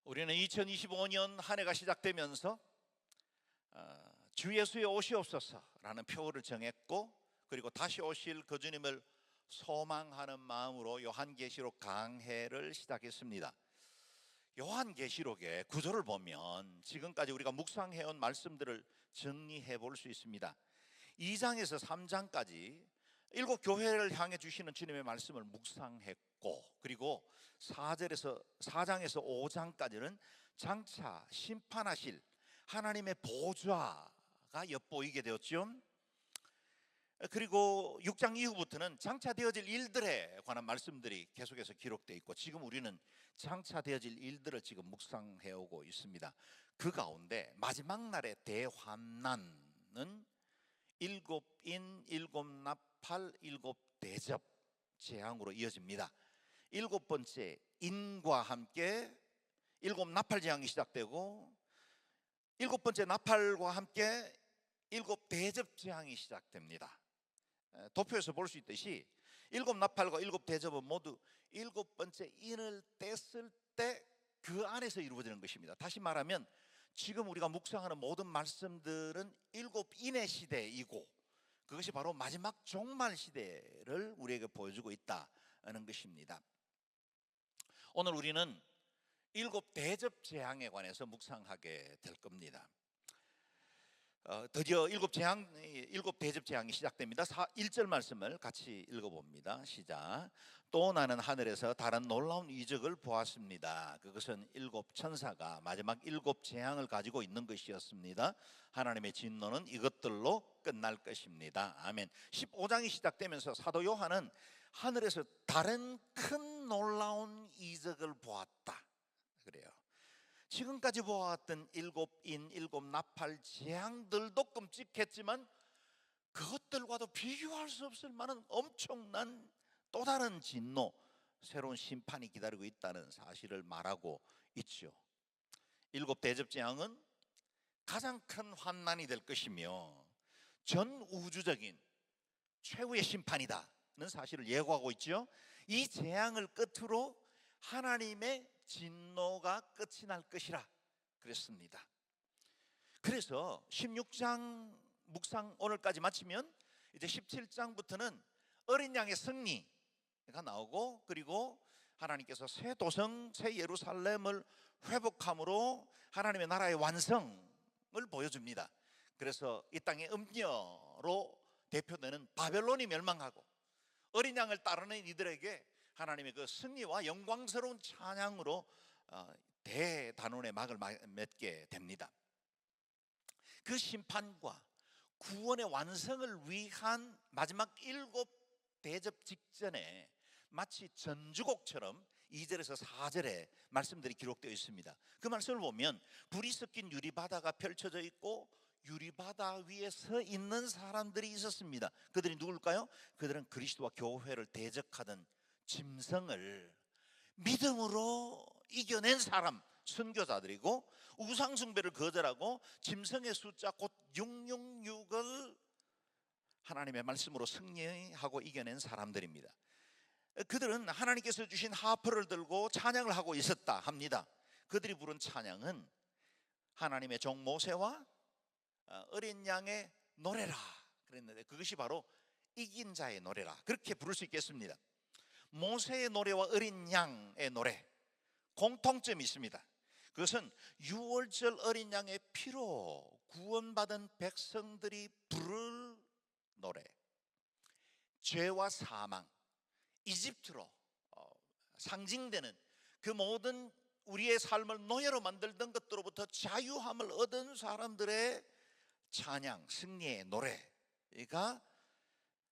우리는 2025년 한 해가 시작되면서 주 예수의 오시옵소서라는 표어를 정했고, 그리고 다시 오실 그 주님을 소망하는 마음으로 요한계시록 강해를 시작했습니다. 요한계시록의 구조를 보면 지금까지 우리가 묵상해온 말씀들을 정리해 볼 수 있습니다. 2장에서 3장까지 7교회를 향해 주시는 주님의 말씀을 묵상했고, 그리고 4장에서 5장까지는 장차 심판하실 하나님의 보좌가 엿보이게 되었죠. 그리고 6장 이후부터는 장차 되어질 일들에 관한 말씀들이 계속해서 기록되어 있고, 지금 우리는 장차 되어질 일들을 지금 묵상해 오고 있습니다. 그 가운데 마지막 날의 대환난은 7인 7나팔 7대접 재앙으로 이어집니다. 7번째 인과 함께 7나팔 재앙이 시작되고, 7번째 나팔과 함께 7대접 재앙이 시작됩니다. 도표에서 볼 수 있듯이 7나팔과 7대접은 모두 7번째 인을 뗐을 때 그 안에서 이루어지는 것입니다. 다시 말하면 지금 우리가 묵상하는 모든 말씀들은 7인의 시대이고, 그것이 바로 마지막 종말 시대를 우리에게 보여주고 있다는 것입니다. 오늘 우리는 7대접 재앙에 관해서 묵상하게 될 겁니다. 드디어 7대접 재앙이 시작됩니다. 1절 말씀을 같이 읽어봅니다. 시작. 또 나는 하늘에서 다른 놀라운 이적을 보았습니다. 그것은 7천사가 마지막 7재앙을 가지고 있는 것이었습니다. 하나님의 진노는 이것들로 끝날 것입니다. 아멘. 15장이 시작되면서 사도 요한은 하늘에서 다른 큰 놀라운 이적을 보았다 그래요. 지금까지 보았던 7인 7나팔 재앙들도 끔찍했지만 그것들과도 비교할 수 없을 만한 엄청난 또 다른 진노, 새로운 심판이 기다리고 있다는 사실을 말하고 있죠. 7대접 재앙은 가장 큰 환난이 될 것이며 전 우주적인 최후의 심판이다는 사실을 예고하고 있죠. 이 재앙을 끝으로 하나님의 진노가 끝이 날 것이라 그랬습니다. 그래서 16장 묵상 오늘까지 마치면 이제 17장부터는 어린 양의 승리가 나오고, 그리고 하나님께서 새 도성 새 예루살렘을 회복함으로 하나님의 나라의 완성을 보여줍니다. 그래서 이 땅의 음녀로 대표되는 바벨론이 멸망하고 어린 양을 따르는 이들에게 하나님의 그 승리와 영광스러운 찬양으로 대단원의 막을 맺게 됩니다. 그 심판과 구원의 완성을 위한 마지막 7대접 직전에 마치 전주곡처럼 2절에서 4절에 말씀들이 기록되어 있습니다. 그 말씀을 보면 불이 섞인 유리바다가 펼쳐져 있고 유리바다 위에 서 있는 사람들이 있었습니다. 그들이 누굴까요? 그들은 그리스도와 교회를 대적하던 짐승을 믿음으로 이겨낸 사람, 선교사들이고, 우상 숭배를 거절하고 짐승의 숫자 곧 666을 하나님의 말씀으로 승리하고 이겨낸 사람들입니다. 그들은 하나님께서 주신 하프를 들고 찬양을 하고 있었다 합니다. 그들이 부른 찬양은 하나님의 종 모세와 어린 양의 노래라 그랬는데, 그것이 바로 이긴 자의 노래라, 그렇게 부를 수 있겠습니다. 모세의 노래와 어린 양의 노래, 공통점이 있습니다. 그것은 유월절 어린 양의 피로 구원받은 백성들이 부를 노래, 죄와 사망, 이집트로 상징되는 그 모든 우리의 삶을 노예로 만들던 것들로부터 자유함을 얻은 사람들의 찬양, 승리의 노래가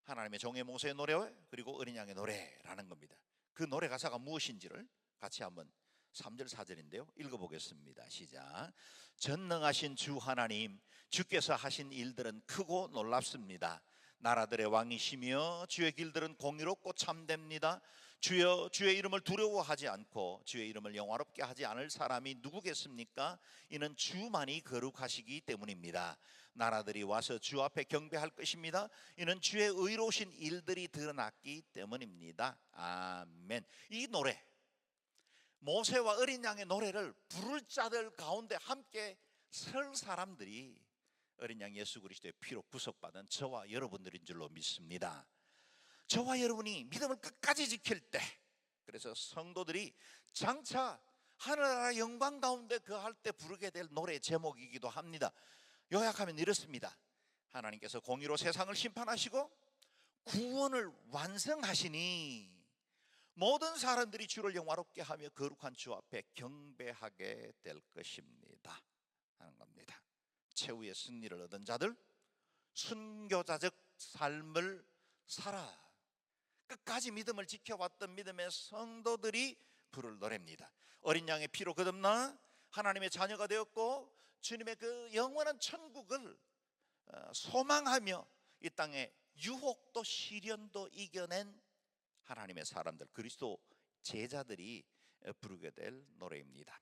하나님의 종의 모세의 노래 그리고 어린 양의 노래라는 겁니다. 그 노래 가사가 무엇인지를 같이 한번 3절 4절인데요 읽어보겠습니다. 시작. 전능하신 주 하나님, 주께서 하신 일들은 크고 놀랍습니다. 나라들의 왕이시며 주의 길들은 공의롭고 참됩니다. 주여, 주의 이름을 두려워하지 않고 주의 이름을 영화롭게 하지 않을 사람이 누구겠습니까? 이는 주만이 거룩하시기 때문입니다. 나라들이 와서 주 앞에 경배할 것입니다. 이는 주의 의로우신 일들이 드러났기 때문입니다. 아멘. 이 노래, 모세와 어린 양의 노래를 부를 자들 가운데 함께 설 사람들이 어린 양 예수 그리스도의 피로 구속받은 저와 여러분들인 줄로 믿습니다. 저와 여러분이 믿음을 끝까지 지킬 때, 그래서 성도들이 장차 하늘나라 영광 가운데 거할 때 부르게 될 노래 제목이기도 합니다. 요약하면 이렇습니다. 하나님께서 공의로 세상을 심판하시고 구원을 완성하시니 모든 사람들이 주를 영화롭게 하며 거룩한 주 앞에 경배하게 될 것입니다 하는 겁니다. 최후의 승리를 얻은 자들, 순교자적 삶을 살아 끝까지 믿음을 지켜왔던 믿음의 성도들이 부를 노래입니다. 어린 양의 피로 거듭나 하나님의 자녀가 되었고 주님의 그 영원한 천국을 소망하며 이 땅에 유혹도 시련도 이겨낸 하나님의 사람들, 그리스도 제자들이 부르게 될 노래입니다.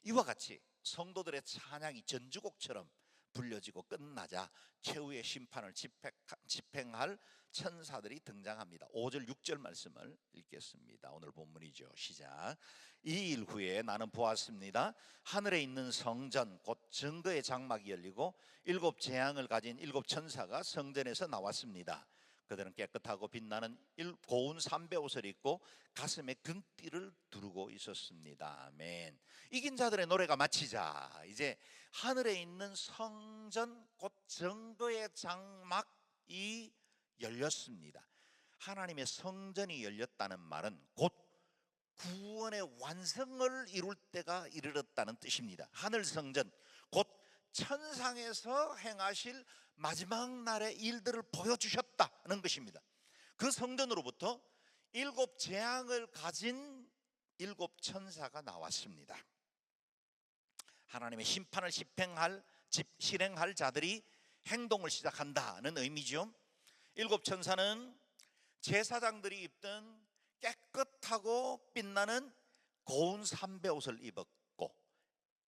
이와 같이 성도들의 찬양이 전주곡처럼 불려지고 끝나자 최후의 심판을 집행할 천사들이 등장합니다. 5절 6절 말씀을 읽겠습니다. 오늘 본문이죠. 시작. 이 일 후에 나는 보았습니다. 하늘에 있는 성전 곧 증거의 장막이 열리고 7 재앙을 가진 7 천사가 성전에서 나왔습니다. 그들은 깨끗하고 빛나는 고운 삼배 옷을 입고 가슴에 금띠를 두르고 있었습니다. 아멘. 이긴 자들의 노래가 마치자 이제 하늘에 있는 성전 곧 증거의 장막이 열렸습니다. 하나님의 성전이 열렸다는 말은 곧 구원의 완성을 이룰 때가 이르렀다는 뜻입니다. 하늘 성전 곧 천상에서 행하실 마지막 날의 일들을 보여주셨다는 것입니다. 그 성전으로부터 7 재앙을 가진 7 천사가 나왔습니다. 하나님의 심판을 실행할 자들이 행동을 시작한다는 의미죠. 7 천사는 제사장들이 입던 깨끗하고 빛나는 고운 삼배 옷을 입었고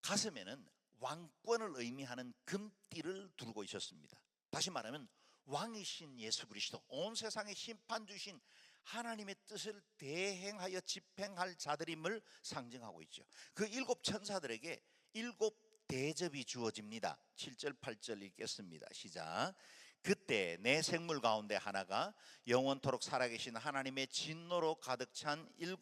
가슴에는 왕권을 의미하는 금띠를 두르고 있었습니다. 다시 말하면 왕이신 예수 그리스도, 온 세상의 심판 주신 하나님의 뜻을 대행하여 집행할 자들임을 상징하고 있죠. 그 7 천사들에게 7 대접이 주어집니다. 7절 8절 읽겠습니다. 시작. 그때 내 생물 가운데 하나가 영원토록 살아계신 하나님의 진노로 가득 찬 7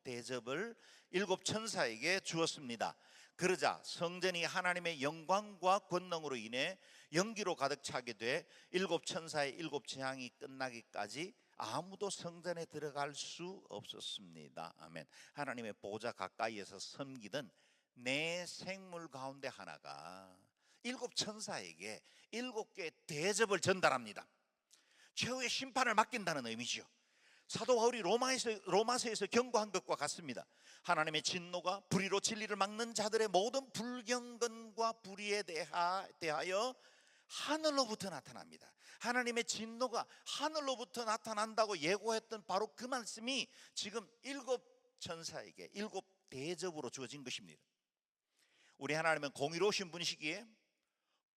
대접을 7 천사에게 주었습니다. 그러자 성전이 하나님의 영광과 권능으로 인해 연기로 가득 차게 돼 7 천사의 7 재앙이 끝나기까지 아무도 성전에 들어갈 수 없었습니다. 아멘. 하나님의 보좌 가까이에서 섬기던 내 생물 가운데 하나가 7 천사에게 7개의 대접을 전달합니다. 최후의 심판을 맡긴다는 의미죠. 사도 바울이 로마서에서 경고한 것과 같습니다. 하나님의 진노가 불의로 진리를 막는 자들의 모든 불경건과 불의에 대하여 하늘로부터 나타납니다. 하나님의 진노가 하늘로부터 나타난다고 예고했던 바로 그 말씀이 지금 7 천사에게 7 대접으로 주어진 것입니다. 우리 하나님은 공의로우신 분이시기에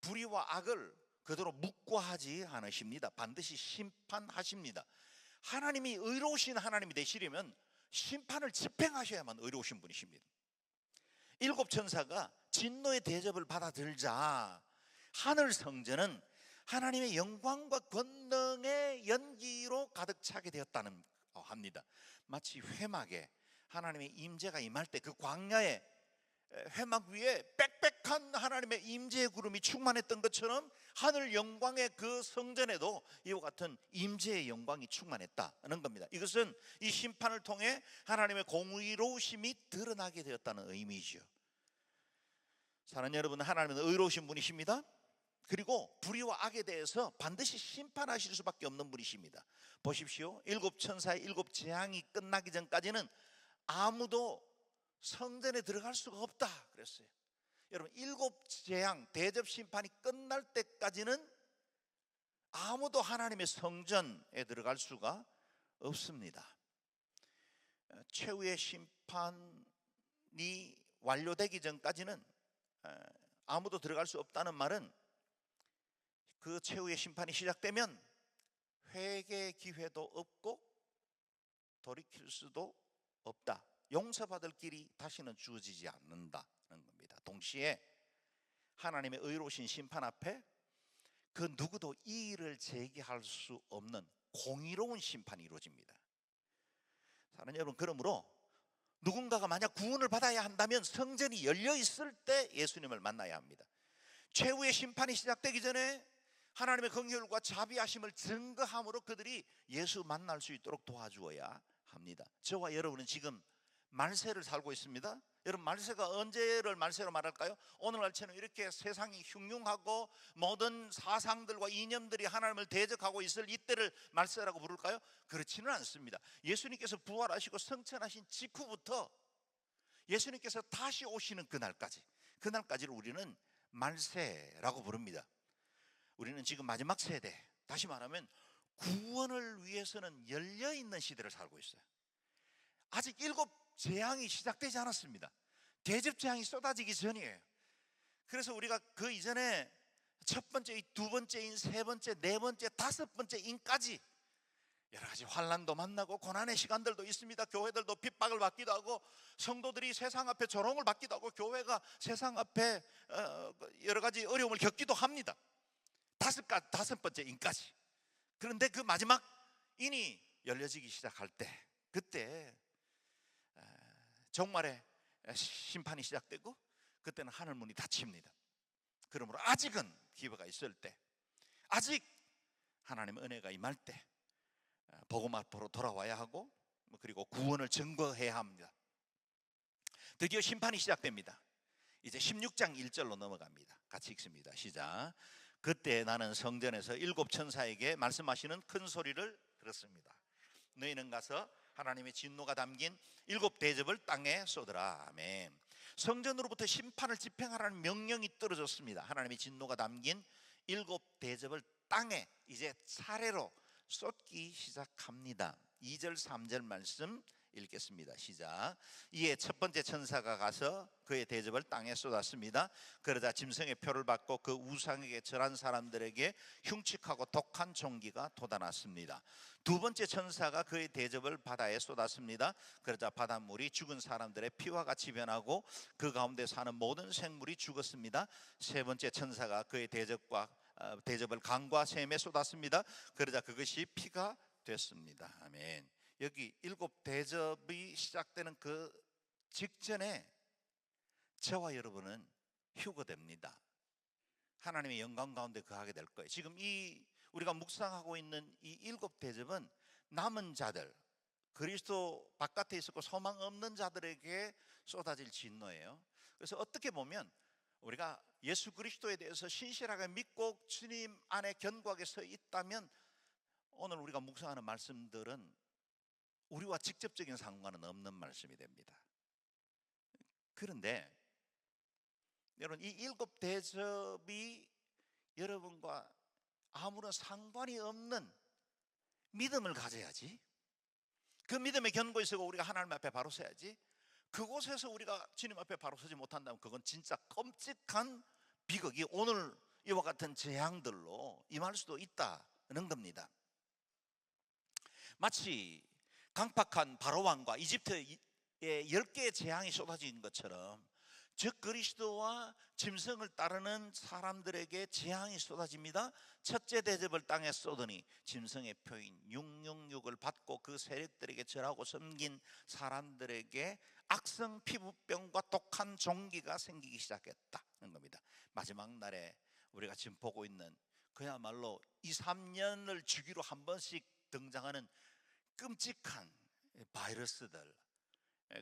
불의와 악을 그대로 묵과하지 않으십니다. 반드시 심판하십니다. 하나님이 의로우신 하나님이 되시려면 심판을 집행하셔야만 의로우신 분이십니다. 7 천사가 진노의 대접을 받아들자 하늘 성전은 하나님의 영광과 권능의 연기로 가득 차게 되었다는 합니다. 마치 회막에 하나님의 임재가 임할 때 그 광야에 회막 위에 빽빽한 하나님의 임재의 구름이 충만했던 것처럼 하늘 영광의 그 성전에도 이와 같은 임재의 영광이 충만했다는 겁니다. 이것은 이 심판을 통해 하나님의 공의로우심이 드러나게 되었다는 의미죠. 사랑하는 여러분, 하나님은 의로우신 분이십니다. 그리고 불의와 악에 대해서 반드시 심판하실 수밖에 없는 분이십니다. 보십시오. 7 천사의 7 재앙이 끝나기 전까지는 아무도 성전에 들어갈 수가 없다 그랬어요. 여러분, 7 재앙 대접 심판이 끝날 때까지는 아무도 하나님의 성전에 들어갈 수가 없습니다. 최후의 심판이 완료되기 전까지는 아무도 들어갈 수 없다는 말은 그 최후의 심판이 시작되면 회개 기회도 없고 돌이킬 수도 없다, 용서받을 길이 다시는 주어지지 않는다는 겁니다. 동시에 하나님의 의로우신 심판 앞에 그 누구도 이의를 제기할 수 없는 공의로운 심판이 이루어집니다. 사랑하는 여러분, 그러므로 누군가가 만약 구원을 받아야 한다면 성전이 열려 있을 때 예수님을 만나야 합니다. 최후의 심판이 시작되기 전에 하나님의 긍휼과 자비하심을 증거함으로 그들이 예수 만날 수 있도록 도와주어야 합니다. 저와 여러분은 지금 말세를 살고 있습니다. 여러분, 말세가 언제를 말세로 말할까요? 오늘날처럼 이렇게 세상이 흉흉하고 모든 사상들과 이념들이 하나님을 대적하고 있을 이때를 말세라고 부를까요? 그렇지는 않습니다. 예수님께서 부활하시고 승천하신 직후부터 예수님께서 다시 오시는 그날까지를 우리는 말세라고 부릅니다. 우리는 지금 마지막 세대, 다시 말하면 구원을 위해서는 열려있는 시대를 살고 있어요. 아직 7 재앙이 시작되지 않았습니다. 대접 재앙이 쏟아지기 전이에요. 그래서 우리가 그 이전에 첫 번째, 두 번째인, 세 번째, 네 번째, 다섯 번째 인까지 여러 가지 환난도 만나고 고난의 시간들도 있습니다. 교회들도 핍박을 받기도 하고 성도들이 세상 앞에 조롱을 받기도 하고 교회가 세상 앞에 여러 가지 어려움을 겪기도 합니다. 다섯 번째 인까지. 그런데 그 마지막 인이 열려지기 시작할 때, 그때 종말의 심판이 시작되고 그때는 하늘 문이 닫힙니다. 그러므로 아직은 기회가 있을 때, 아직 하나님의 은혜가 임할 때 복음 앞으로 돌아와야 하고, 그리고 구원을 증거해야 합니다. 드디어 심판이 시작됩니다. 이제 16장 1절로 넘어갑니다. 같이 읽습니다. 시작. 그때 나는 성전에서 7 천사에게 말씀하시는 큰 소리를 들었습니다. 너희는 가서 하나님의 진노가 담긴 7 대접을 땅에 쏟으라. 아멘. 성전으로부터 심판을 집행하라는 명령이 떨어졌습니다. 하나님의 진노가 담긴 7 대접을 땅에 이제 차례로 쏟기 시작합니다. 2절 3절 말씀 읽겠습니다. 시작. 이에 첫 번째 천사가 가서 그의 대접을 땅에 쏟았습니다. 그러자 짐승의 표를 받고 그 우상에게 절한 사람들에게 흉측하고 독한 종기가 돋아났습니다. 두 번째 천사가 그의 대접을 바다에 쏟았습니다. 그러자 바닷물이 죽은 사람들의 피와 같이 변하고 그 가운데 사는 모든 생물이 죽었습니다. 세 번째 천사가 그의 대접을 강과 샘에 쏟았습니다. 그러자 그것이 피가 됐습니다. 아멘. 여기 7 대접이 시작되는 그 직전에 저와 여러분은 휴거됩니다. 하나님의 영광 가운데 거하게 될 거예요. 지금 우리가 묵상하고 있는 이 7 대접은 남은 자들, 그리스도 바깥에 있었고 소망 없는 자들에게 쏟아질 진노예요. 그래서 어떻게 보면 우리가 예수 그리스도에 대해서 신실하게 믿고 주님 안에 견고하게 서 있다면 오늘 우리가 묵상하는 말씀들은 우리와 직접적인 상관은 없는 말씀이 됩니다. 그런데 여러분, 이 7 대접이 여러분과 아무런 상관이 없는 믿음을 가져야지. 그 믿음에 견고 있고 우리가 하나님 앞에 바로 서야지. 그곳에서 우리가 주님 앞에 바로 서지 못한다면 그건 진짜 끔찍한 비극이 오늘 이와 같은 재앙들로 임할 수도 있다는 겁니다. 마치 강팍한 바로왕과 이집트의 10개의 재앙이 쏟아진 것처럼 즉 그리스도와 짐승을 따르는 사람들에게 재앙이 쏟아집니다. 첫째 대접을 땅에 쏟으니 짐승의 표인 666을 받고 그 세력들에게 절하고 섬긴 사람들에게 악성 피부병과 독한 종기가 생기기 시작했다는 겁니다. 마지막 날에 우리가 지금 보고 있는 그야말로 2, 3년을 주기로 한 번씩 등장하는 끔찍한 바이러스들,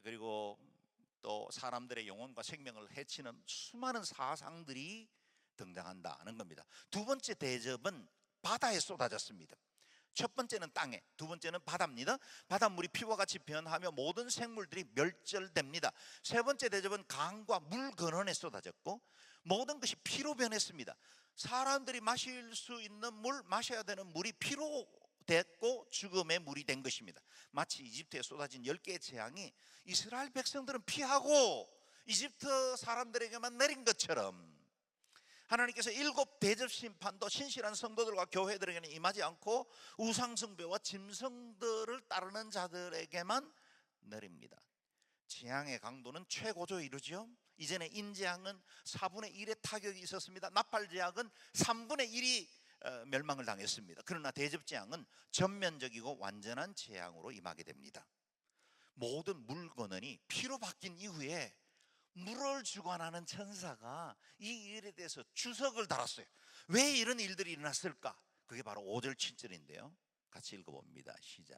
그리고 또 사람들의 영혼과 생명을 해치는 수많은 사상들이 등장한다는 겁니다. 두 번째 대접은 바다에 쏟아졌습니다. 첫 번째는 땅에, 두 번째는 바다입니다. 바닷물이 피와 같이 변하며 모든 생물들이 멸절됩니다. 세 번째 대접은 강과 물 근원에 쏟아졌고 모든 것이 피로 변했습니다. 사람들이 마실 수 있는 물, 마셔야 되는 물이 피로 됐고 죽음의 물이 된 것입니다. 마치 이집트에 쏟아진 10개의 재앙이 이스라엘 백성들은 피하고 이집트 사람들에게만 내린 것처럼 하나님께서 7 대접 심판도 신실한 성도들과 교회들에게는 임하지 않고 우상숭배와 짐승들을 따르는 자들에게만 내립니다. 재앙의 강도는 최고조에 이르죠. 이전에 인재앙은 4분의 1의 타격이 있었습니다. 나팔재앙은 3분의 1이 멸망을 당했습니다. 그러나 대접재앙은 전면적이고 완전한 재앙으로 임하게 됩니다. 모든 물건이 피로 바뀐 이후에 물을 주관하는 천사가 이 일에 대해서 주석을 달았어요. 왜 이런 일들이 일어났을까? 그게 바로 5절 7절인데요 같이 읽어봅니다. 시작.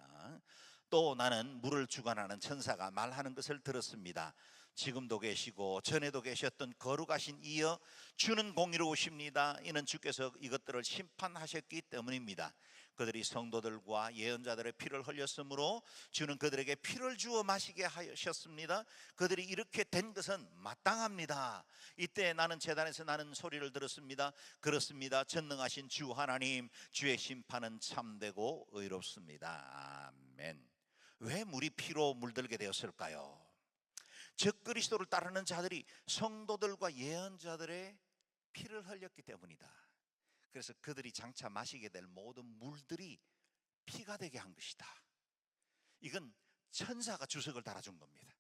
또 나는 물을 주관하는 천사가 말하는 것을 들었습니다. 지금도 계시고 전에도 계셨던 거룩하신 이여 주는 공의로우십니다. 이는 주께서 이것들을 심판하셨기 때문입니다. 그들이 성도들과 예언자들의 피를 흘렸으므로 주는 그들에게 피를 주어 마시게 하셨습니다. 그들이 이렇게 된 것은 마땅합니다. 이때 나는 제단에서 나는 소리를 들었습니다. 그렇습니다. 전능하신 주 하나님, 주의 심판은 참되고 의롭습니다. 아멘. 왜 물이 피로 물들게 되었을까요? 적그리스도를 따르는 자들이 성도들과 예언자들의 피를 흘렸기 때문이다. 그래서 그들이 장차 마시게 될 모든 물들이 피가 되게 한 것이다. 이건 천사가 주석을 달아준 겁니다.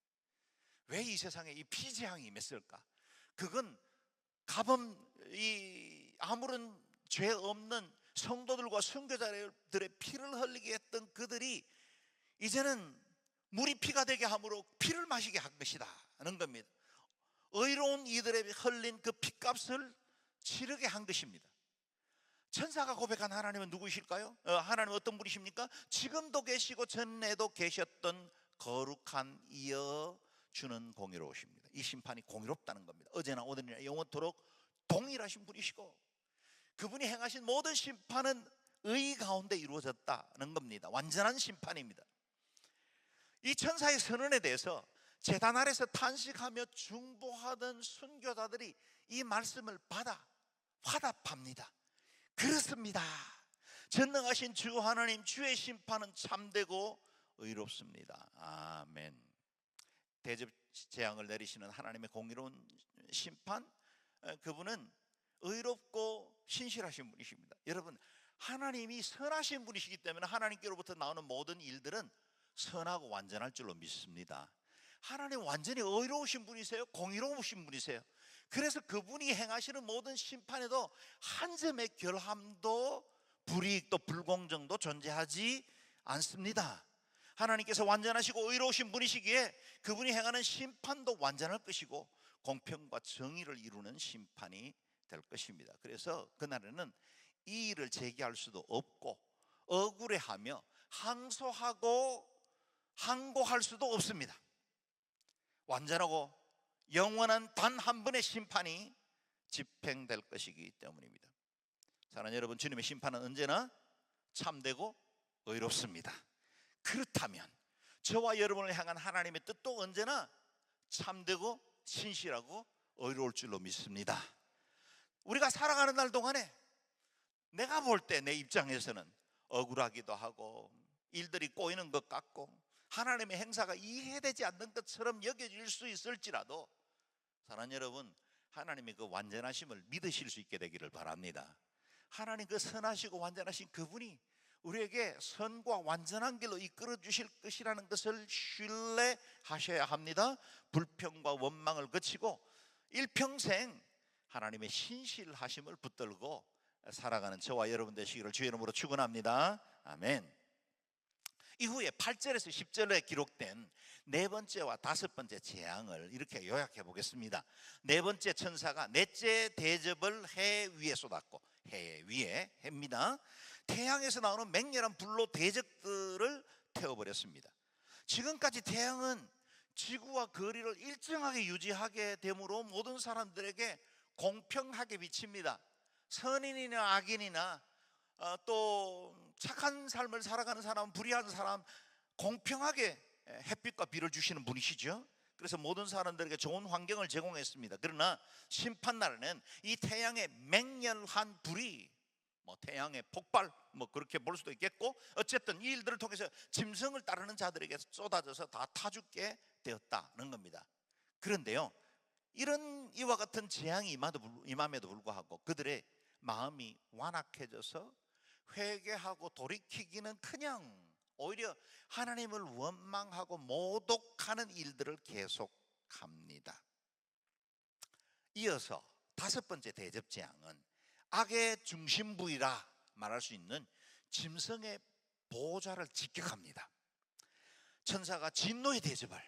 왜 이 세상에 이 피재앙이 임했을까? 그건 아무런 죄 없는 성도들과 선교자들의 피를 흘리게 했던 그들이 이제는 물이 피가 되게 함으로 피를 마시게 한 것이다 하는 겁니다. 의로운 이들의 흘린 그 피값을 치르게 한 것입니다. 천사가 고백한 하나님은 누구이실까요? 하나님은 어떤 분이십니까? 지금도 계시고 전에도 계셨던 거룩한 이여 주는 공의로우십니다. 이 심판이 공의롭다는 겁니다. 어제나 오늘이나 영원토록 동일하신 분이시고 그분이 행하신 모든 심판은 의 가운데 이루어졌다는 겁니다. 완전한 심판입니다. 이 천사의 선언에 대해서 제단 아래서 탄식하며 중보하던 순교자들이 이 말씀을 받아 화답합니다. 그렇습니다. 전능하신 주 하나님, 주의 심판은 참되고 의롭습니다. 아멘. 대접 재앙을 내리시는 하나님의 공의로운 심판, 그분은 의롭고 신실하신 분이십니다. 여러분, 하나님이 선하신 분이시기 때문에 하나님께로부터 나오는 모든 일들은 선하고 완전할 줄로 믿습니다. 하나님 완전히 의로우신 분이세요. 공의로우신 분이세요. 그래서 그분이 행하시는 모든 심판에도 한 점의 결함도 불이익도 불공정도 존재하지 않습니다. 하나님께서 완전하시고 의로우신 분이시기에 그분이 행하는 심판도 완전할 것이고 공평과 정의를 이루는 심판이 될 것입니다. 그래서 그날에는 이 일을 제기할 수도 없고 억울해하며 항소하고 항고할 수도 없습니다. 완전하고 영원한 단 한 번의 심판이 집행될 것이기 때문입니다. 사랑하는 여러분, 주님의 심판은 언제나 참되고 의롭습니다. 그렇다면 저와 여러분을 향한 하나님의 뜻도 언제나 참되고 신실하고 의로울 줄로 믿습니다. 우리가 살아가는 날 동안에 내가 볼 때 내 입장에서는 억울하기도 하고 일들이 꼬이는 것 같고 하나님의 행사가 이해되지 않는 것처럼 여겨질 수 있을지라도 사랑하는 여러분, 하나님의 그 완전하심을 믿으실 수 있게 되기를 바랍니다. 하나님 그 선하시고 완전하신 그분이 우리에게 선과 완전한 길로 이끌어 주실 것이라는 것을 신뢰하셔야 합니다. 불평과 원망을 거치고 일평생 하나님의 신실하심을 붙들고 살아가는 저와 여러분 되시기를 주의 이름으로 축원합니다. 아멘. 이후에 8절에서 10절에 기록된 네 번째와 다섯 번째 재앙을 이렇게 요약해 보겠습니다. 네 번째 천사가 넷째 대접을 해 위에 쏟았고, 해 위에, 해입니다. 태양에서 나오는 맹렬한 불로 대적들을 태워버렸습니다. 지금까지 태양은 지구와 거리를 일정하게 유지하게 되므로 모든 사람들에게 공평하게 비칩니다. 선인이나 악인이나 또 착한 삶을 살아가는 사람, 불의한 사람 공평하게 햇빛과 비를 주시는 분이시죠. 그래서 모든 사람들에게 좋은 환경을 제공했습니다. 그러나 심판날에는 이 태양의 맹렬한 불이 태양의 폭발 그렇게 볼 수도 있겠고, 어쨌든 이 일들을 통해서 짐승을 따르는 자들에게 쏟아져서 다 타죽게 되었다는 겁니다. 그런데요, 이런 이와 같은 재앙이 임함에도 불구하고 그들의 마음이 완악해져서 회개하고 돌이키기는 그냥 오히려 하나님을 원망하고 모독하는 일들을 계속합니다. 이어서 다섯 번째 대접 재앙은 악의 중심부이라 말할 수 있는 짐승의 보호자를 직격합니다. 천사가 진노의 대접을,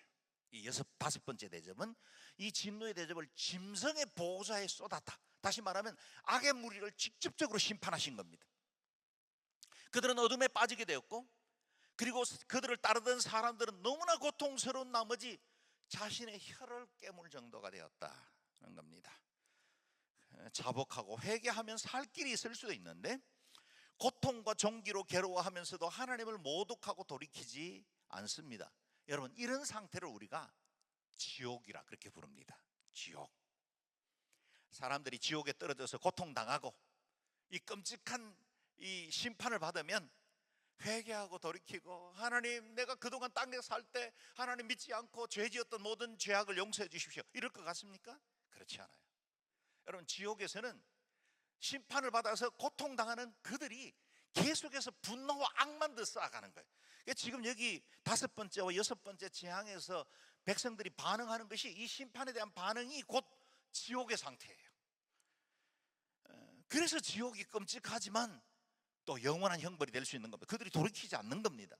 이 다섯 번째 대접은 이 진노의 대접을 짐승의 보호자에 쏟았다. 다시 말하면 악의 무리를 직접적으로 심판하신 겁니다. 그들은 어둠에 빠지게 되었고, 그리고 그들을 따르던 사람들은 너무나 고통스러운 나머지 자신의 혀를 깨물 정도가 되었다는 겁니다. 자복하고 회개하면 살 길이 있을 수도 있는데 고통과 종기로 괴로워하면서도 하나님을 모독하고 돌이키지 않습니다. 여러분, 이런 상태를 우리가 지옥이라 그렇게 부릅니다. 지옥. 사람들이 지옥에 떨어져서 고통당하고 이 끔찍한 이 심판을 받으면 회개하고 돌이키고, 하나님, 내가 그동안 땅에 살 때 하나님 믿지 않고 죄지었던 모든 죄악을 용서해 주십시오, 이럴 것 같습니까? 그렇지 않아요. 여러분, 지옥에서는 심판을 받아서 고통당하는 그들이 계속해서 분노와 악만 더 쌓아가는 거예요. 지금 여기 다섯 번째와 여섯 번째 재앙에서 백성들이 반응하는 것이, 이 심판에 대한 반응이 곧 지옥의 상태예요. 그래서 지옥이 끔찍하지만 또 영원한 형벌이 될 수 있는 겁니다. 그들이 돌이키지 않는 겁니다.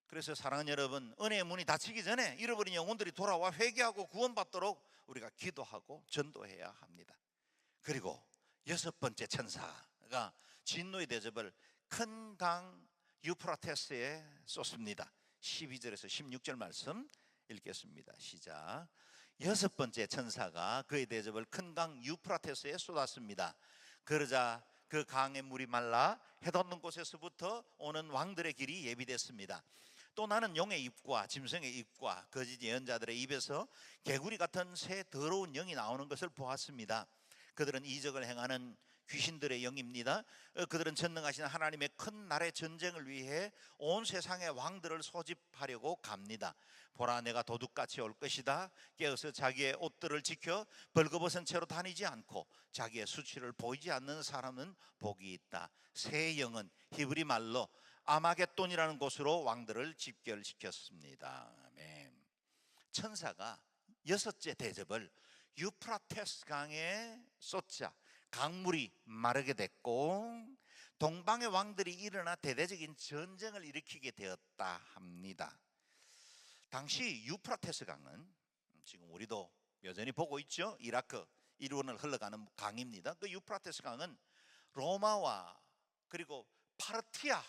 그래서 사랑하는 여러분, 은혜의 문이 닫히기 전에 잃어버린 영혼들이 돌아와 회개하고 구원받도록 우리가 기도하고 전도해야 합니다. 그리고 여섯 번째 천사가 진노의 대접을 큰 강 유프라테스에 쏟습니다. 12절에서 16절 말씀 읽겠습니다. 시작. 여섯 번째 천사가 그의 대접을 큰 강 유프라테스에 쏟았습니다. 그러자 그 강의 물이 말라 해돋는 곳에서부터 오는 왕들의 길이 예비됐습니다. 또 나는 용의 입과 짐승의 입과 거짓 예언자들의 입에서 개구리 같은 새 더러운 영이 나오는 것을 보았습니다. 그들은 이적을 행하는 귀신들의 영입니다. 그들은 전능하신 하나님의 큰 날의 전쟁을 위해 온 세상의 왕들을 소집하려고 갑니다. 보라, 내가 도둑같이 올 것이다. 깨어서 자기의 옷들을 지켜 벌거벗은 채로 다니지 않고 자기의 수치를 보이지 않는 사람은 복이 있다. 새 영은 히브리 말로 아마겟돈이라는 곳으로 왕들을 집결시켰습니다. 아멘. 천사가 여섯째 대접을 유프라테스 강에 쏟자 강물이 마르게 됐고, 동방의 왕들이 일어나 대대적인 전쟁을 일으키게 되었다 합니다. 당시 유프라테스 강은 지금 우리도 여전히 보고 있죠. 이라크 일원을 흘러가는 강입니다. 그 유프라테스 강은 로마와 그리고 파르티아,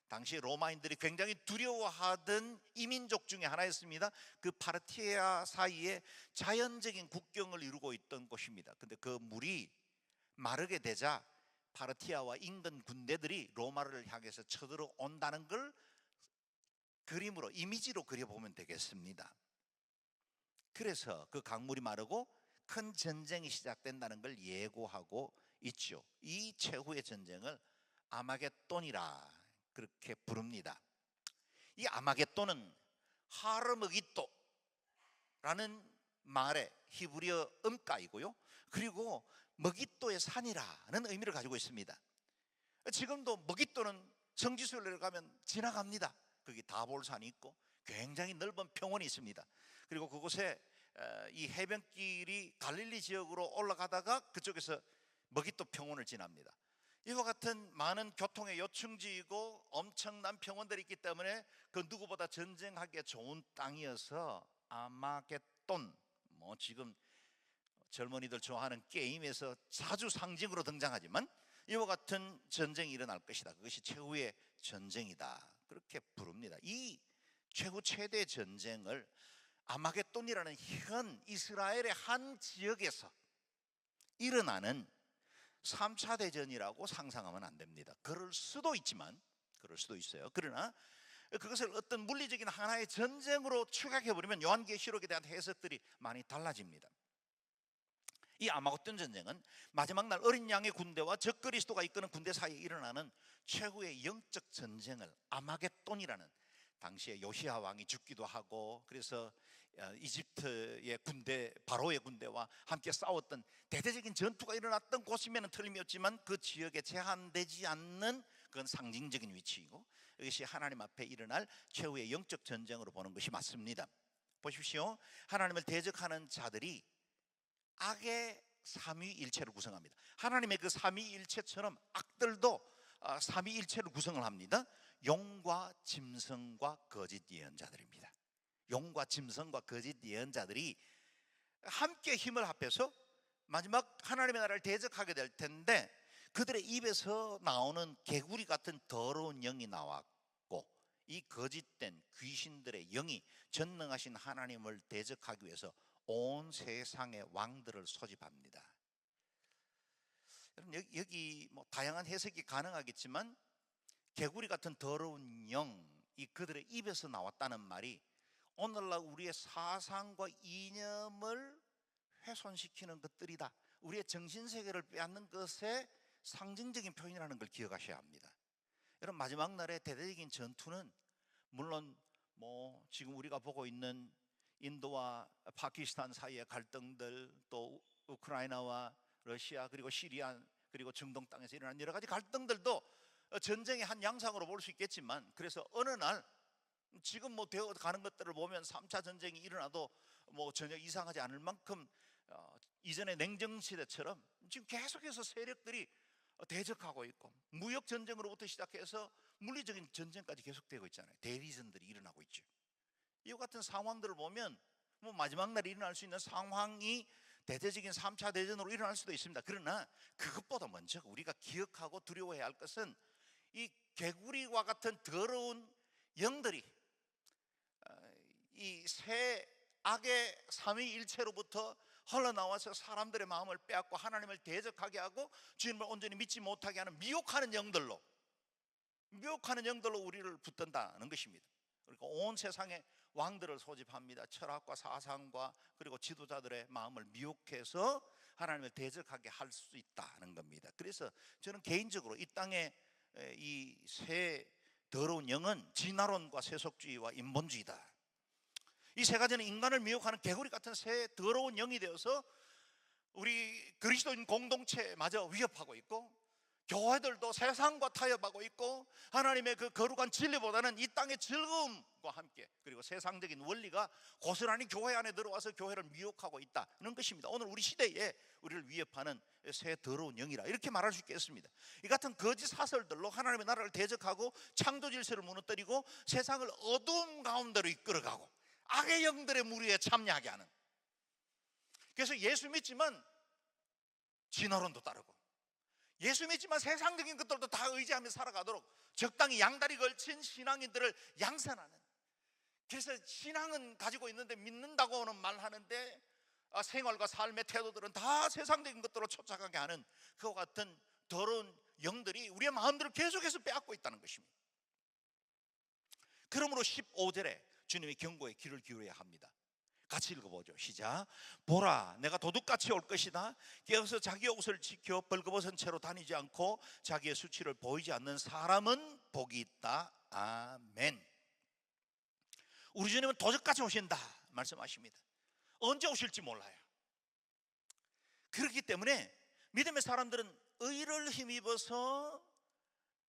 당시 로마인들이 굉장히 두려워하던 이민족 중에 하나였습니다. 그 파르티아 사이에 자연적인 국경을 이루고 있던 곳입니다. 근데 그 물이 마르게 되자 파르티아와 인근 군대들이 로마를 향해서 쳐들어온다는 걸 그림으로, 이미지로 그려보면 되겠습니다. 그래서 그 강물이 마르고 큰 전쟁이 시작된다는 걸 예고하고 있죠. 이 최후의 전쟁을 아마겟돈이라 그렇게 부릅니다. 이 아마겟돈은 하르므기또라는 말의 히브리어 음가이고요, 그리고 머깃도의 산이라는 의미를 가지고 있습니다. 지금도 머깃도는 성지순례를 가면 지나갑니다. 거기 다볼산이 있고 굉장히 넓은 평원이 있습니다. 그리고 그곳에 이 해변길이 갈릴리 지역으로 올라가다가 그쪽에서 머깃도 평원을 지납니다. 이와 같은 많은 교통의 요충지이고 엄청난 평원들이 있기 때문에 그 누구보다 전쟁하기에 좋은 땅이어서 아마겟돈, 지금 젊은이들 좋아하는 게임에서 자주 상징으로 등장하지만 이와 같은 전쟁이 일어날 것이다, 그것이 최후의 전쟁이다, 그렇게 부릅니다. 이 최후 최대 전쟁을 아마겟돈이라는 현 이스라엘의 한 지역에서 일어나는 3차 대전이라고 상상하면 안 됩니다. 그럴 수도 있지만, 그럴 수도 있어요. 그러나 그것을 어떤 물리적인 하나의 전쟁으로 추각해버리면 요한계시록에 대한 해석들이 많이 달라집니다. 이 아마겟돈 전쟁은 마지막 날 어린 양의 군대와 적그리스도가 이끄는 군대 사이에 일어나는 최후의 영적 전쟁을 아마겟돈이라는, 당시에 요시야 왕이 죽기도 하고 그래서 이집트의 군대, 바로의 군대와 함께 싸웠던 대대적인 전투가 일어났던 곳이면 틀림이 없지만 그 지역에 제한되지 않는 그건 상징적인 위치이고 이것이 하나님 앞에 일어날 최후의 영적 전쟁으로 보는 것이 맞습니다. 보십시오. 하나님을 대적하는 자들이 악의 삼위일체를 구성합니다. 하나님의 그 삼위일체처럼 악들도 삼위일체를 구성을 합니다. 용과 짐승과 거짓 예언자들입니다. 용과 짐승과 거짓 예언자들이 함께 힘을 합해서 마지막 하나님의 나라를 대적하게 될 텐데, 그들의 입에서 나오는 개구리 같은 더러운 영이 나왔고, 이 거짓된 귀신들의 영이 전능하신 하나님을 대적하기 위해서 온 세상의 왕들을 소집합니다. 여러분, 여기 뭐 다양한 해석이 가능하겠지만 개구리 같은 더러운 영이 그들의 입에서 나왔다는 말이 오늘날 우리의 사상과 이념을 훼손시키는 것들이다, 우리의 정신세계를 빼앗는 것의 상징적인 표현이라는 걸 기억하셔야 합니다. 여러분, 마지막 날의 대대적인 전투는 물론 뭐 지금 우리가 보고 있는 인도와 파키스탄 사이의 갈등들, 또 우크라이나와 러시아, 그리고 시리아, 그리고 중동 땅에서 일어난 여러 가지 갈등들도 전쟁의 한 양상으로 볼 수 있겠지만, 그래서 어느 날 지금 뭐 되어 가는 것들을 보면 3차 전쟁이 일어나도 뭐 전혀 이상하지 않을 만큼 이전의 냉정시대처럼 지금 계속해서 세력들이 대적하고 있고, 무역 전쟁으로부터 시작해서 물리적인 전쟁까지 계속되고 있잖아요. 대리전들이 일어나고 있죠. 이와 같은 상황들을 보면 뭐 마지막 날에 일어날 수 있는 상황이 대대적인 3차 대전으로 일어날 수도 있습니다. 그러나 그것보다 먼저 우리가 기억하고 두려워해야 할 것은 이 개구리와 같은 더러운 영들이 이 새 악의 삼위일체로부터 흘러나와서 사람들의 마음을 빼앗고 하나님을 대적하게 하고 주님을 온전히 믿지 못하게 하는 미혹하는 영들로 우리를 붙든다는 것입니다. 그러니까 온 세상의 왕들을 소집합니다. 철학과 사상과 그리고 지도자들의 마음을 미혹해서 하나님을 대적하게 할 수 있다는 겁니다. 그래서 저는 개인적으로 이 땅에 이 새 더러운 영은 진화론과 세속주의와 인본주의다. 이 세 가지는 인간을 미혹하는 개구리 같은 새 더러운 영이 되어서 우리 그리스도인 공동체마저 위협하고 있고, 교회들도 세상과 타협하고 있고, 하나님의 그 거룩한 진리보다는 이 땅의 즐거움과 함께 그리고 세상적인 원리가 고스란히 교회 안에 들어와서 교회를 미혹하고 있다는 것입니다. 오늘 우리 시대에 우리를 위협하는 새 더러운 영이라 이렇게 말할 수 있겠습니다. 이 같은 거짓 사설들로 하나님의 나라를 대적하고 창조 질서를 무너뜨리고 세상을 어두움 가운데로 이끌어가고 악의 영들의 무리에 참여하게 하는, 그래서 예수 믿지만 진화론도 따르고 예수 믿지만 세상적인 것들도 다 의지하며 살아가도록 적당히 양다리 걸친 신앙인들을 양산하는, 그래서 신앙은 가지고 있는데 믿는다고는 말하는데 생활과 삶의 태도들은 다 세상적인 것들로 쫓아가게 하는 그와 같은 더러운 영들이 우리의 마음들을 계속해서 빼앗고 있다는 것입니다. 그러므로 15절에 주님의 경고에 귀를 기울여야 합니다. 같이 읽어보죠. 시작. 보라, 내가 도둑같이 올 것이다. 깨어서 자기의 옷을 지켜 벌거벗은 채로 다니지 않고 자기의 수치를 보이지 않는 사람은 복이 있다. 아멘. 우리 주님은 도둑같이 오신다 말씀하십니다. 언제 오실지 몰라요. 그렇기 때문에 믿음의 사람들은 의를 힘입어서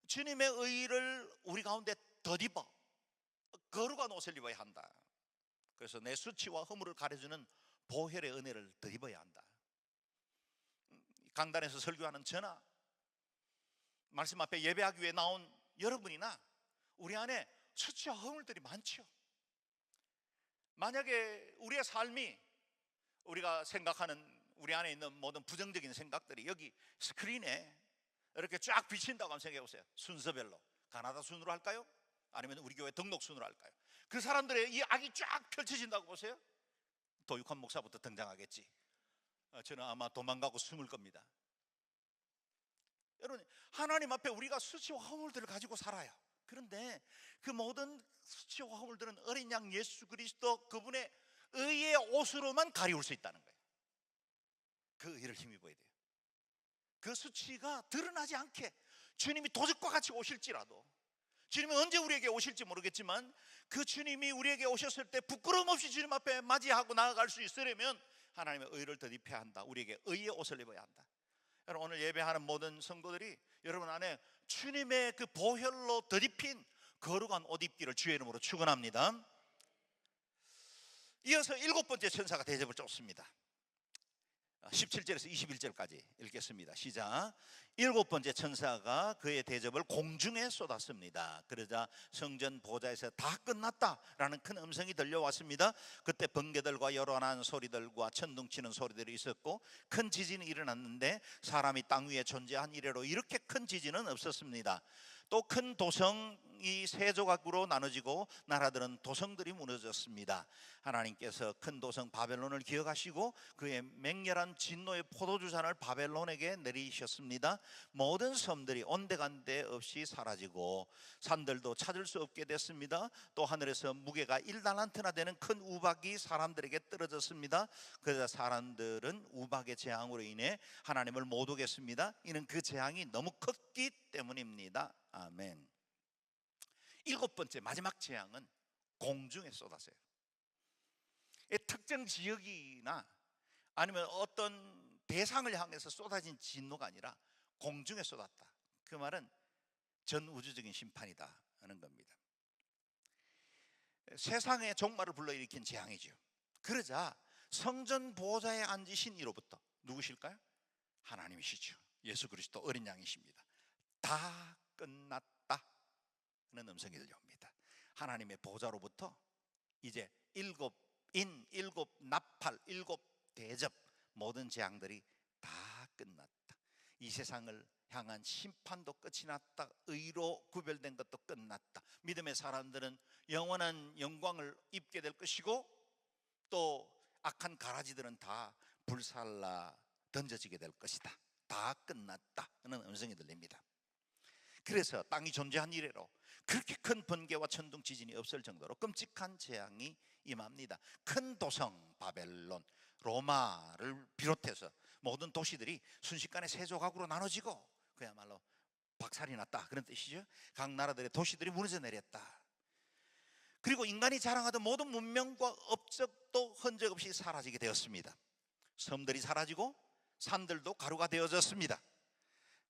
주님의 의를 우리 가운데 덧입어 거룩한 옷을 입어야 한다. 그래서 내 수치와 허물을 가려주는 보혈의 은혜를 덧입어야 한다. 강단에서 설교하는 저나 말씀 앞에 예배하기 위해 나온 여러분이나 우리 안에 수치와 허물들이 많죠. 만약에 우리의 삶이 우리가 생각하는 우리 안에 있는 모든 부정적인 생각들이 여기 스크린에 이렇게 쫙 비친다고 한번 생각해 보세요. 순서별로 가나다 순으로 할까요? 아니면 우리 교회 등록 순으로 할까요? 그 사람들의 이 악이 쫙 펼쳐진다고 보세요. 도육환 목사부터 등장하겠지. 저는 아마 도망가고 숨을 겁니다. 여러분, 하나님 앞에 우리가 수치와 허물들을 가지고 살아요. 그런데 그 모든 수치와 허물들은 어린 양 예수 그리스도 그분의 의의 옷으로만 가리울 수 있다는 거예요. 그 의를 힘입어야 돼요. 그 수치가 드러나지 않게 주님이 도적과 같이 오실지라도, 주님이 언제 우리에게 오실지 모르겠지만 그 주님이 우리에게 오셨을 때 부끄러움 없이 주님 앞에 맞이하고 나아갈 수 있으려면 하나님의 의를 덧입혀야 한다. 우리에게 의의 옷을 입어야 한다. 여러분, 오늘 예배하는 모든 성도들이 여러분 안에 주님의 그 보혈로 덧입힌 거룩한 옷 입기를 주의 이름으로 축원합니다. 이어서 일곱 번째 천사가 대접을 쫓습니다. 17절에서 21절까지 읽겠습니다. 시작. 일곱 번째 천사가 그의 대접을 공중에 쏟았습니다. 그러자 성전 보좌에서 다 끝났다라는 큰 음성이 들려왔습니다. 그때 번개들과 요란한 소리들과 천둥치는 소리들이 있었고 큰 지진이 일어났는데 사람이 땅 위에 존재한 이래로 이렇게 큰 지진은 없었습니다. 또 큰 도성이 세 조각으로 나눠지고 나라들은 도성들이 무너졌습니다. 하나님께서 큰 도성 바벨론을 기억하시고 그의 맹렬한 진노의 포도주잔을 바벨론에게 내리셨습니다. 모든 섬들이 온데간데 없이 사라지고 산들도 찾을 수 없게 됐습니다. 또 하늘에서 무게가 1달란트나 되는 큰 우박이 사람들에게 떨어졌습니다. 그러자 사람들은 우박의 재앙으로 인해 하나님을 못 오겠습니다. 이는 그 재앙이 너무 컸기 때문입니다. 아멘. 일곱 번째 마지막 재앙은 공중에 쏟았어요. 특정 지역이나 아니면 어떤 대상을 향해서 쏟아진 진노가 아니라 공중에 쏟았다. 그 말은 전 우주적인 심판이다 하는 겁니다. 세상의 종말을 불러일으킨 재앙이죠. 그러자 성전 보좌에 앉으신 이로부터 누구실까요? 하나님이시죠. 예수 그리스도 어린 양이십니다. 다 끝났다 하는 음성이 들려옵니다. 하나님의 보좌로부터 이제 일곱 인, 일곱 나팔, 일곱 대접, 모든 재앙들이 다 끝났다. 이 세상을 향한 심판도 끝이 났다. 의로 구별된 것도 끝났다. 믿음의 사람들은 영원한 영광을 입게 될 것이고 또 악한 가라지들은 다 불살라 던져지게 될 것이다. 다 끝났다 하는 음성이 들립니다. 그래서 땅이 존재한 이래로 그렇게 큰 번개와 천둥 지진이 없을 정도로 끔찍한 재앙이 임합니다. 큰 도성 바벨론, 로마를 비롯해서 모든 도시들이 순식간에 세 조각으로 나눠지고 그야말로 박살이 났다 그런 뜻이죠. 각 나라들의 도시들이 무너져 내렸다. 그리고 인간이 자랑하던 모든 문명과 업적도 흔적 없이 사라지게 되었습니다. 섬들이 사라지고 산들도 가루가 되어졌습니다.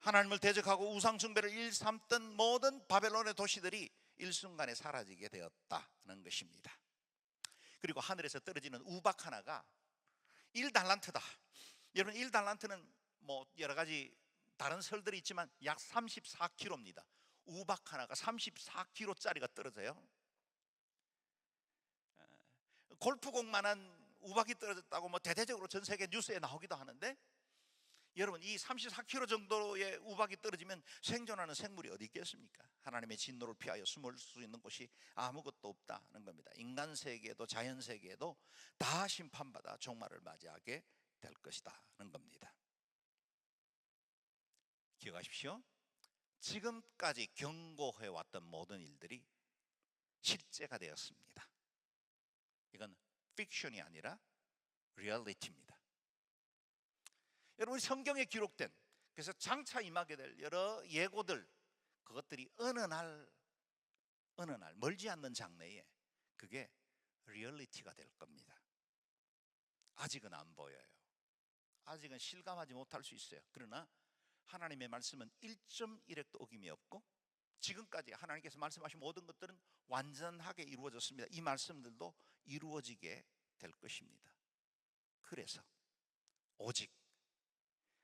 하나님을 대적하고 우상 숭배를 일삼던 모든 바벨론의 도시들이 일순간에 사라지게 되었다는 것입니다. 그리고 하늘에서 떨어지는 우박 하나가 1달란트다. 여러분 1달란트는 뭐 여러 가지 다른 설들이 있지만 약 34kg입니다. 우박 하나가 34kg짜리가 떨어져요. 골프공만한 우박이 떨어졌다고 뭐 대대적으로 전 세계 뉴스에 나오기도 하는데 여러분 이 34kg 정도의 우박이 떨어지면 생존하는 생물이 어디 있겠습니까? 하나님의 진노를 피하여 숨을 수 있는 곳이 아무것도 없다는 겁니다. 인간 세계도 자연 세계도 다 심판받아 종말을 맞이하게 될 것이다는 겁니다. 기억하십시오. 지금까지 경고해왔던 모든 일들이 실제가 되었습니다. 이건 픽션이 아니라 리얼리티입니다. 여러분 성경에 기록된 그래서 장차 임하게 될 여러 예고들 그것들이 어느 날 멀지 않는 장래에 그게 리얼리티가 될 겁니다. 아직은 안 보여요. 아직은 실감하지 못할 수 있어요. 그러나 하나님의 말씀은 1.1획도 어김이 없고 지금까지 하나님께서 말씀하신 모든 것들은 완전하게 이루어졌습니다. 이 말씀들도 이루어지게 될 것입니다. 그래서 오직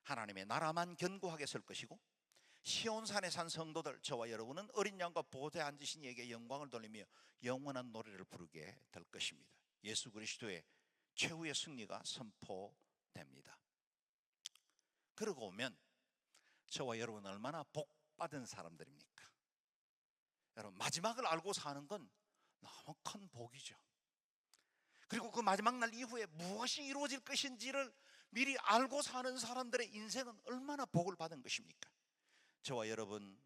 하나님의 나라만 견고하게 설 것이고 시온산에 산 성도들 저와 여러분은 어린 양과 보좌에 앉으신 이에게 영광을 돌리며 영원한 노래를 부르게 될 것입니다. 예수 그리스도의 최후의 승리가 선포됩니다. 그러고 오면 저와 여러분은 얼마나 복받은 사람들입니까? 여러분 마지막을 알고 사는 건 너무 큰 복이죠. 그리고 그 마지막 날 이후에 무엇이 이루어질 것인지를 미리 알고 사는 사람들의 인생은 얼마나 복을 받은 것입니까? 저와 여러분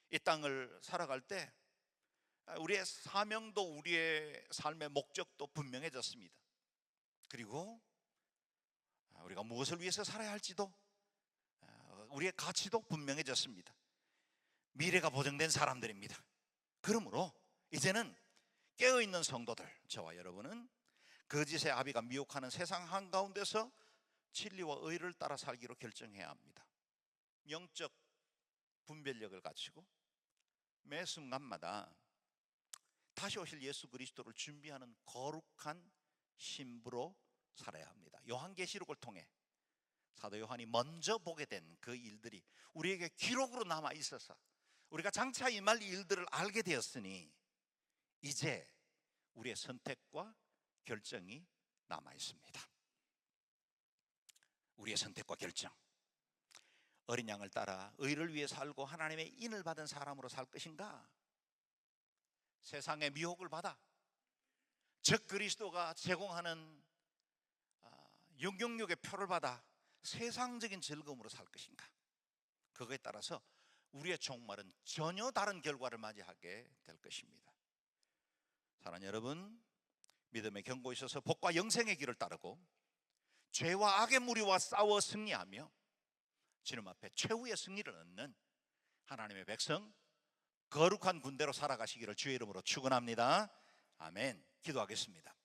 이 땅을 살아갈 때 우리의 사명도 우리의 삶의 목적도 분명해졌습니다. 그리고 우리가 무엇을 위해서 살아야 할지도 우리의 가치도 분명해졌습니다. 미래가 보장된 사람들입니다. 그러므로 이제는 깨어있는 성도들 저와 여러분은 거짓의 아비가 미혹하는 세상 한가운데서 진리와 의를 따라 살기로 결정해야 합니다. 영적 분별력을 갖추고 매 순간마다 다시 오실 예수 그리스도를 준비하는 거룩한 신부로 살아야 합니다. 요한계시록을 통해 사도 요한이 먼저 보게 된 그 일들이 우리에게 기록으로 남아 있어서 우리가 장차 임할 일들을 알게 되었으니 이제 우리의 선택과 결정이 남아 있습니다. 우리의 선택과 결정. 어린 양을 따라 의를 위해 살고 하나님의 인을 받은 사람으로 살 것인가? 세상의 미혹을 받아 적 그리스도가 제공하는 영경력의 표를 받아 세상적인 즐거움으로 살 것인가? 그거에 따라서 우리의 종말은 전혀 다른 결과를 맞이하게 될 것입니다. 사랑하는 여러분, 믿음의 경고에 있어서 복과 영생의 길을 따르고 죄와 악의 무리와 싸워 승리하며 주님 앞에 최후의 승리를 얻는 하나님의 백성, 거룩한 군대로 살아가시기를 주의 이름으로 축원합니다. 아멘. 기도하겠습니다.